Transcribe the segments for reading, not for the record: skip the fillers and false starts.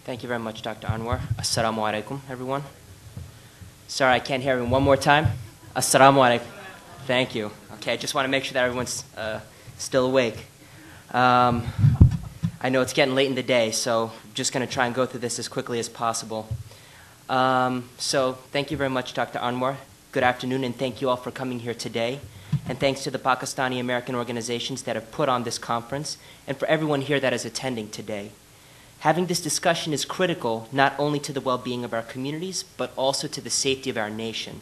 Thank you very much, Dr. Anwar. Assalamu alaikum, everyone. Sorry, I can't hear everyone. One more time. Assalamu alaikum. Thank you. Okay, I just want to make sure that everyone's still awake. I know it's getting late in the day, so I'm just going to try and go through this as quickly as possible. So thank you very much, Dr. Anwar. Good afternoon, and thank you all for coming here today. And thanks to the Pakistani American organizations that have put on this conference, and for everyone here that is attending today. Having this discussion is critical not only to the well-being of our communities, but also to the safety of our nation.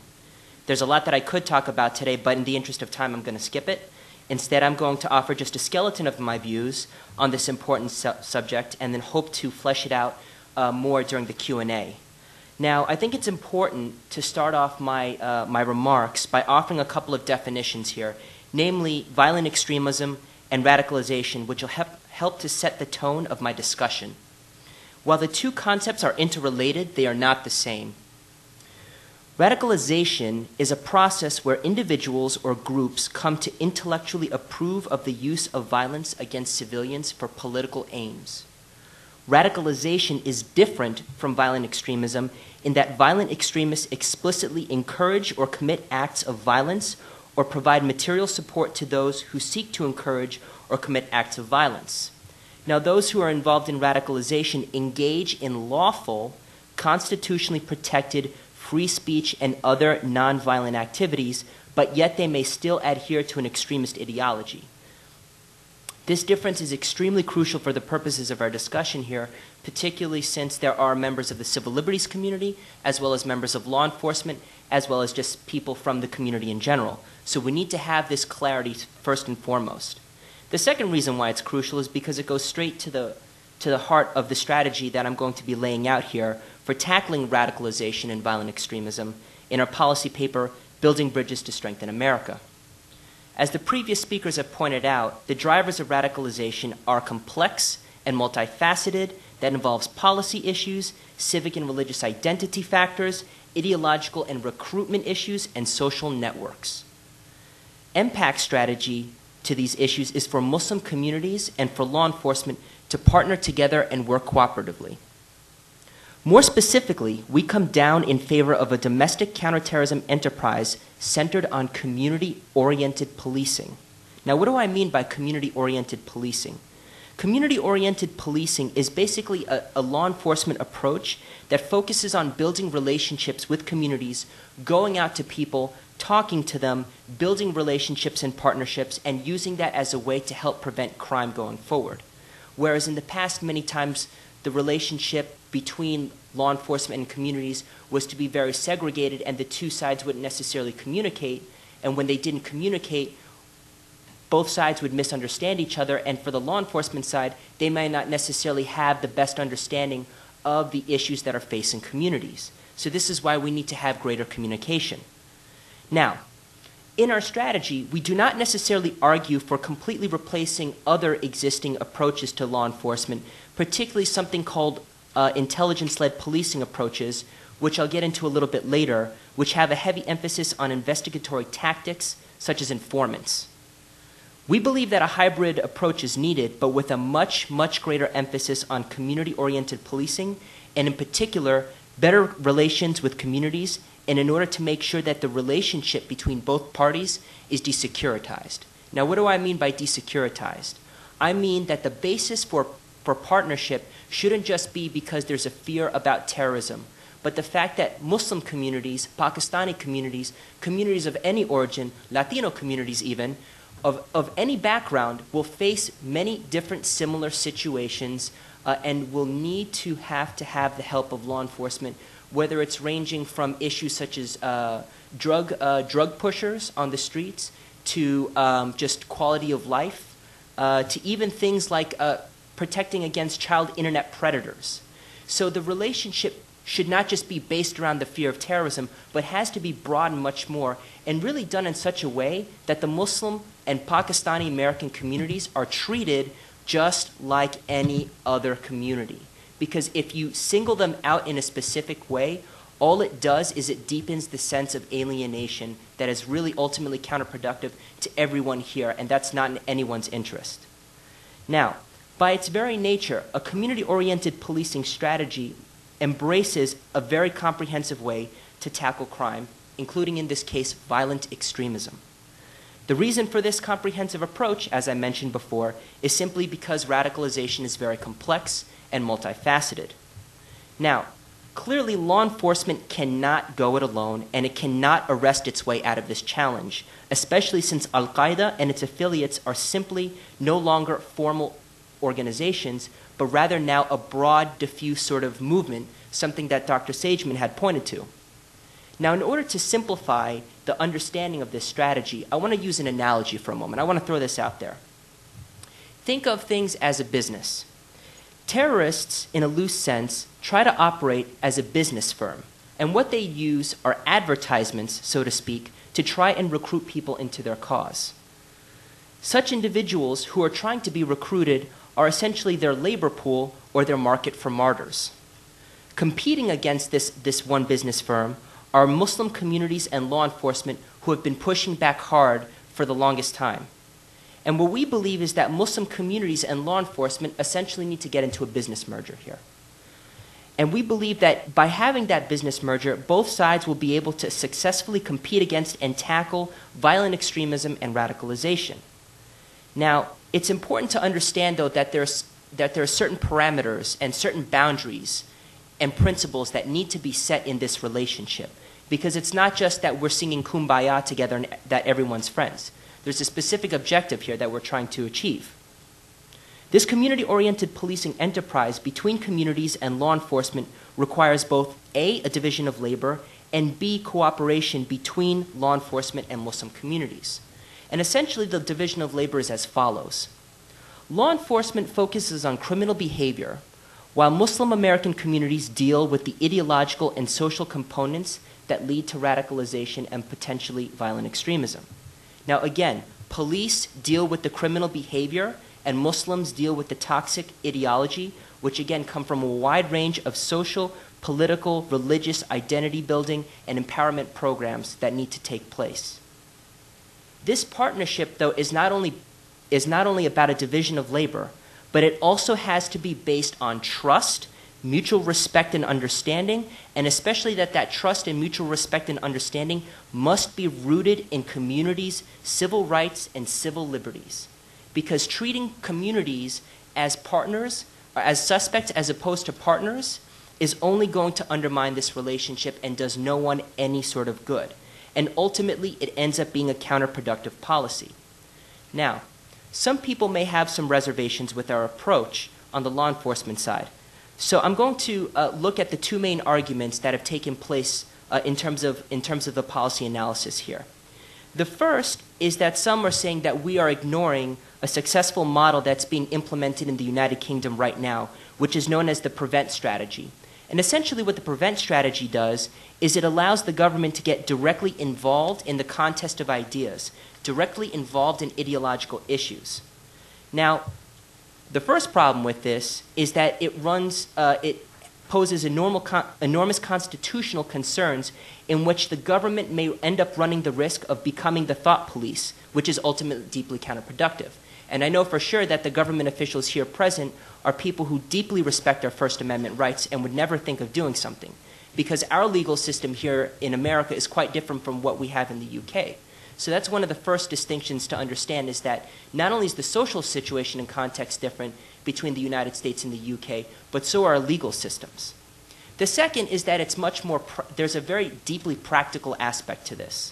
There's a lot that I could talk about today, but in the interest of time, I'm going to skip it. Instead, I'm going to offer just a skeleton of my views on this important subject, and then hope to flesh it out more during the Q&A. Now, I think it's important to start off my remarks by offering a couple of definitions here, namely violent extremism and radicalization, which will help to set the tone of my discussion. While the two concepts are interrelated, they are not the same. Radicalization is a process where individuals or groups come to intellectually approve of the use of violence against civilians for political aims. Radicalization is different from violent extremism in that violent extremists explicitly encourage or commit acts of violence or provide material support to those who seek to encourage or commit acts of violence. Now, those who are involved in radicalization engage in lawful, constitutionally protected free speech and other nonviolent activities, but yet they may still adhere to an extremist ideology. This difference is extremely crucial for the purposes of our discussion here, particularly since there are members of the civil liberties community, as well as members of law enforcement, as well as just people from the community in general. So we need to have this clarity first and foremost. The second reason why it's crucial is because it goes straight to the heart of the strategy that I'm going to be laying out here for tackling radicalization and violent extremism in our policy paper, Building Bridges to Strengthen America. As the previous speakers have pointed out, the drivers of radicalization are complex and multifaceted that involves policy issues, civic and religious identity factors, ideological and recruitment issues, and social networks. MPAC's strategy to these issues is for Muslim communities and for law enforcement to partner together and work cooperatively. More specifically, we come down in favor of a domestic counterterrorism enterprise centered on community-oriented policing. Now, what do I mean by community-oriented policing? Community-oriented policing is basically a law enforcement approach that focuses on building relationships with communities, going out to people, talking to them, building relationships and partnerships, and using that as a way to help prevent crime going forward. Whereas in the past, many times, the relationship between law enforcement and communities was to be very segregated, and the two sides wouldn't necessarily communicate. And when they didn't communicate, both sides would misunderstand each other, and for the law enforcement side, they might not necessarily have the best understanding of the issues that are facing communities. So this is why we need to have greater communication. Now, in our strategy, we do not necessarily argue for completely replacing other existing approaches to law enforcement, particularly something called intelligence-led policing approaches, which I'll get into a little bit later, which have a heavy emphasis on investigatory tactics, such as informants. We believe that a hybrid approach is needed, but with a much, much greater emphasis on community-oriented policing, and in particular, better relations with communities, and in order to make sure that the relationship between both parties is desecuritized. Now, what do I mean by desecuritized? I mean that the basis for partnership shouldn't just be because there's a fear about terrorism, but the fact that Muslim communities, Pakistani communities, communities of any origin, Latino communities even, of any background will face many different similar situations and will need to have the help of law enforcement, whether it's ranging from issues such as drug pushers on the streets to just quality of life, to even things like protecting against child internet predators. So the relationship should not just be based around the fear of terrorism, but has to be broadened much more and really done in such a way that the Muslim and Pakistani American communities are treated just like any other community. Because if you single them out in a specific way, all it does is it deepens the sense of alienation that is really ultimately counterproductive to everyone here, and that's not in anyone's interest. Now, By its very nature, a community-oriented policing strategy embraces a very comprehensive way to tackle crime, including in this case, violent extremism. The reason for this comprehensive approach, as I mentioned before, is simply because radicalization is very complex and multifaceted. Now, clearly law enforcement cannot go it alone, and it cannot arrest its way out of this challenge, especially since Al-Qaeda and its affiliates are simply no longer formal organizations, but rather now a broad, diffuse sort of movement, something that Dr. Sageman had pointed to. Now, in order to simplify the understanding of this strategy, I want to use an analogy for a moment. I want to throw this out there. Think of things as a business. Terrorists, in a loose sense, try to operate as a business firm, and what they use are advertisements, so to speak, to try and recruit people into their cause. Such individuals who are trying to be recruited are essentially their labor pool or their market for martyrs. Competing against this one business firm are Muslim communities and law enforcement who have been pushing back hard for the longest time. And what we believe is that Muslim communities and law enforcement essentially need to get into a business merger here. And we believe that by having that business merger, both sides will be able to successfully compete against and tackle violent extremism and radicalization. Now, it's important to understand, though, that there are certain parameters and certain boundaries and principles that need to be set in this relationship, because it's not just that we're singing Kumbaya together and that everyone's friends. There's a specific objective here that we're trying to achieve. This community-oriented policing enterprise between communities and law enforcement requires both A, a division of labor, and B, cooperation between law enforcement and Muslim communities. And essentially the division of labor is as follows. Law enforcement focuses on criminal behavior, while Muslim American communities deal with the ideological and social components that lead to radicalization and potentially violent extremism. Now again, police deal with the criminal behavior, and Muslims deal with the toxic ideology, which again come from a wide range of social, political, religious, identity building, and empowerment programs that need to take place. This partnership, though, is not only about a division of labor, but it also has to be based on trust, mutual respect and understanding, and especially that trust and mutual respect and understanding must be rooted in communities' civil rights and civil liberties. Because treating communities as partners, or as suspects as opposed to partners, is only going to undermine this relationship and does no one any sort of good. And ultimately, it ends up being a counterproductive policy. Now, some people may have some reservations with our approach on the law enforcement side. So I'm going to look at the two main arguments that have taken place in terms of the policy analysis here. The first is that some are saying that we are ignoring a successful model that's being implemented in the United Kingdom right now, which is known as the PREVENT strategy. And essentially what the PREVENT strategy does is it allows the government to get directly involved in the contest of ideas, directly involved in ideological issues. Now, the first problem with this is that it poses enormous constitutional concerns in which the government may end up running the risk of becoming the thought police, which is ultimately deeply counterproductive. And I know for sure that the government officials here present are people who deeply respect our First Amendment rights and would never think of doing something, because our legal system here in America is quite different from what we have in the UK. So that's one of the first distinctions to understand, is that not only is the social situation and context different between the United States and the UK, but so are our legal systems. The second is that it's much more, there's a very deeply practical aspect to this.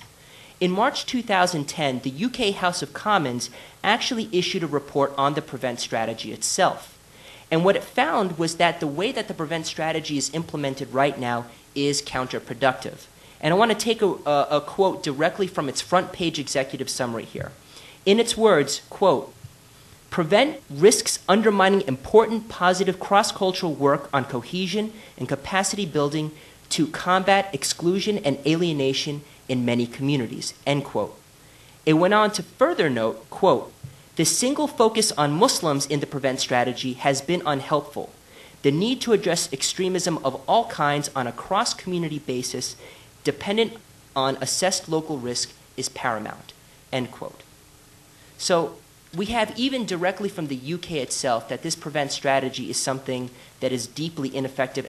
In March 2010, the UK House of Commons actually issued a report on the PREVENT strategy itself. And what it found was that the way that the PREVENT strategy is implemented right now is counterproductive. And I want to take a quote directly from its front page executive summary here. In its words, quote, "PREVENT risks undermining important positive cross-cultural work on cohesion and capacity building to combat exclusion and alienation in many communities," end quote. It went on to further note, quote, "The single focus on Muslims in the PREVENT strategy has been unhelpful. The need to address extremism of all kinds on a cross-community basis dependent on assessed local risk is paramount," end quote. So we have even directly from the UK itself that this prevent strategy is something that is deeply ineffective